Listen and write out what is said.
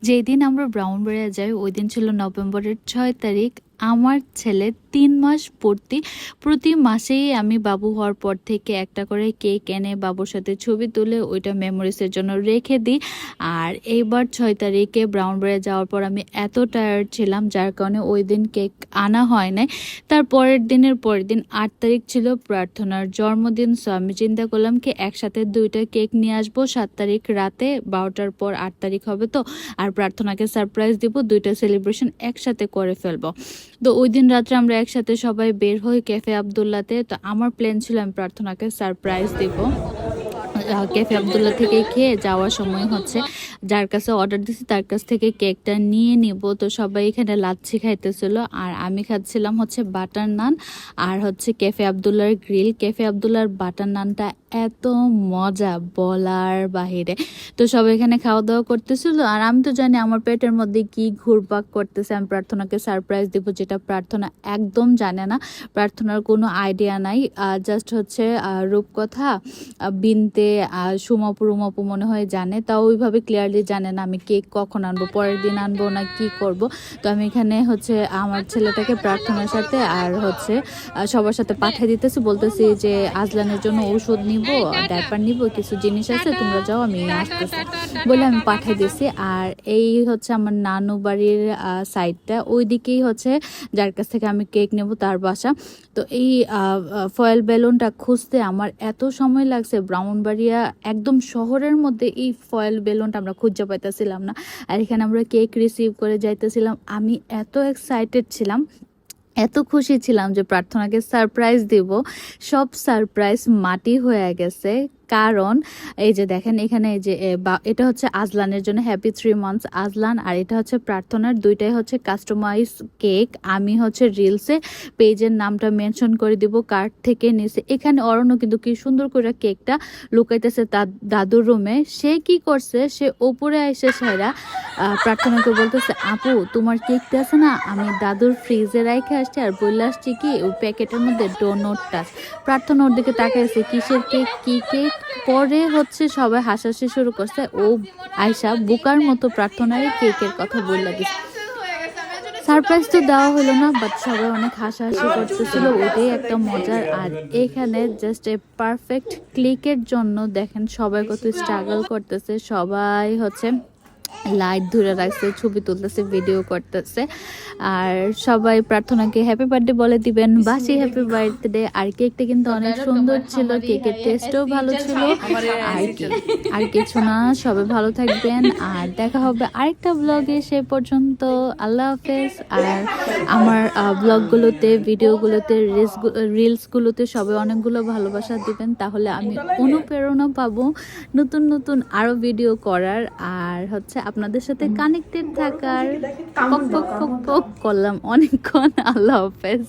যেদিন আমরা ব্রাহ্মণবাড়িয়া যাই ওই দিন ছিল নভেম্বরের 6 তারিখ। আমার ছেলে 3 মাস পূর্তি। প্রতি মাসেই আমি বাবু হওয়ার পর থেকে একটা করে কেক এনে বাবুর সাথে ছবি তুলে ওইটা মেমোরিজের জন্য রেখে দিই। আর এইবার 6 তারিখে ব্রাহ্মণবাড়িয়া যাওয়ার পর আমি এত টায়ার্ড ছিলাম, যার কারণে ওই দিন কেক আনা হয় নাই। তার পরের দিন 8 তারিখ ছিল প্রার্থনার জন্মদিন। সো আমি চিন্তা করলাম কি একসাথে 2টা কেক নিয়ে আসবো। 7 তারিখ রাতে 12টার পর 8 তারিখ হবে তো, আর প্রার্থনাকে সারপ্রাইজ দিব, 2টা সেলিব্রেশন একসাথে করে ফেলবো। তো ওই দিন রাত্রে আমরা একসাথে সবাই বের হই ক্যাফে আবদুল্লাতে। তো আমার প্ল্যান ছিল আমি প্রার্থনাকে সারপ্রাইজ দিব। ক্যাফে আবদুল্লা থেকে খেয়ে যাওয়ার সময় যার কাছে অর্ডার দিছি তার কাছ থেকে কেকটা নিয়ে নিব। তো সবাই এখানে লাচ্ছি খাইতেছিল আর আমি খাচ্ছিলাম বাটার নান আর ক্যাফে আবদুল্লার গ্রিল। ক্যাফে আবদুল্লার বাটার নানটা এত মজা বলার বাহিরে। তো সবাই এখানে খাওয়া দাওয়া করতেছিল আর আমি তো জানি আমার পেটের মধ্যে কি ঘুরপাক করতেছে। আমি প্রার্থনাকে সারপ্রাইজ দিব, যেটা প্রার্থনা একদম জানে না, প্রার্থনার কোনো আইডিয়া নাই। জাস্ট রূপকথা, বিনতে, সুমাপু মনে হয় জানে, তাও ওইভাবে ক্লিয়ারলি জানে না আমি কেক কখন আনবো, পরের দিন আনবো না কি করব। তো আমি এখানে আমার ছেলেটাকে প্রার্থনার সাথে আর সবার সাথে পাঠিয়ে দিতেছি, বলতেছি যে আজলানের জন্য ওষুধ নিব, ডাইপার নিব, কিছু জিনিস আছে, তোমরা যাও আমি আসতেছি বলে আমি পাঠিয়ে দিছি। আর এই আমার নানু বাড়ির সাইডটা, ওই দিকেই যার কাছ থেকে আমি কেক নেব তার বাসা। তো এই ফয়েল বেলুনটা খুঁজতে আমার এত সময় লাগছে। ব্রাহ্মণবাড়িয়া একদম শহরের মধ্যে এই ফয়েল বেলুনটা আমরা খুঁজে পাইতেছিলাম না। আর এখানে আমরা কেক রিসিভ করে যাইতেছিলাম। আমি এত এক্সাইটেড ছিলাম, এত খুশি ছিলাম যে প্রার্থনাকে সারপ্রাইজ দিব। সব সারপ্রাইজ মাটি হয়ে গেছে। কারণ এই যে দেখেন এখানে এই যে এটা আজলানের জন্য হ্যাপি 3 মান্থস আজলান, আর এটা প্রার্থনার, দুইটাই কাস্টমাইজ কেক। আমি রিলসে পেজের নামটা মেনশন করে দিব কার্ড থেকে নিচে। এখানে অরণ্য কিন্তু কি সুন্দর করে কেকটা লুকাইতেছে তার দাদুর রুমে। সে কি করছে, সে ওপরে এসে প্রার্থনাকে বলতেছে, আপু তোমার কেকটা আছে না, আমি দাদুর ফ্রিজে রেখে আসছি আর বলে আসছি কি ওই প্যাকেটের মধ্যে ডোনটটা। প্রার্থনা ওর দিকে তাকাইছে, কিসের কেক, কি কেক। পরে সবাই হাসাহাসি শুরু করছে। ও আয়শা বুকার মতো প্রার্থনায় কেকের কথা বলে দিচ্ছে। সারপ্রাইজ তো দেওয়া হলো না, বাট সবাই অনেক হাসাহাসি করতেছিল, ওইটাই একটা মজার। আর এখানে জাস্ট এ পারফেক্ট ক্লিকের জন্য দেখেন সবাই কত স্ট্রাগল করতেছে। সবাই লাইট ধরে রাখছে, ছবি তুলতেছে, ভিডিও করতেছে। আর সবাই প্রার্থনাকে হ্যাপি বার্থডে বলে দিবেন, বাসি হ্যাপি বার্থডে। আর কেকটা কিন্তু অনেক সুন্দর ছিল, কেকের টেস্টও ভালো ছিল। আর কিছু না, সবাই ভালো থাকবেন আর দেখা হবে আরেকটা ব্লগে। সে পর্যন্ত আল্লাহ হাফেজ। আর আমার ব্লগগুলোতে, ভিডিওগুলোতে, রিলসগুলোতে সবাই অনেকগুলো ভালোবাসা দিবেন, তাহলে আমি অনুপ্রেরণা পাবো নতুন নতুন আরো ভিডিও করার। আর আপনাদের সাথে কানেক্টেড থাকার। পক পক পক পক করলাম অনেকক্ষণ। আল্লাহ হাফেজ।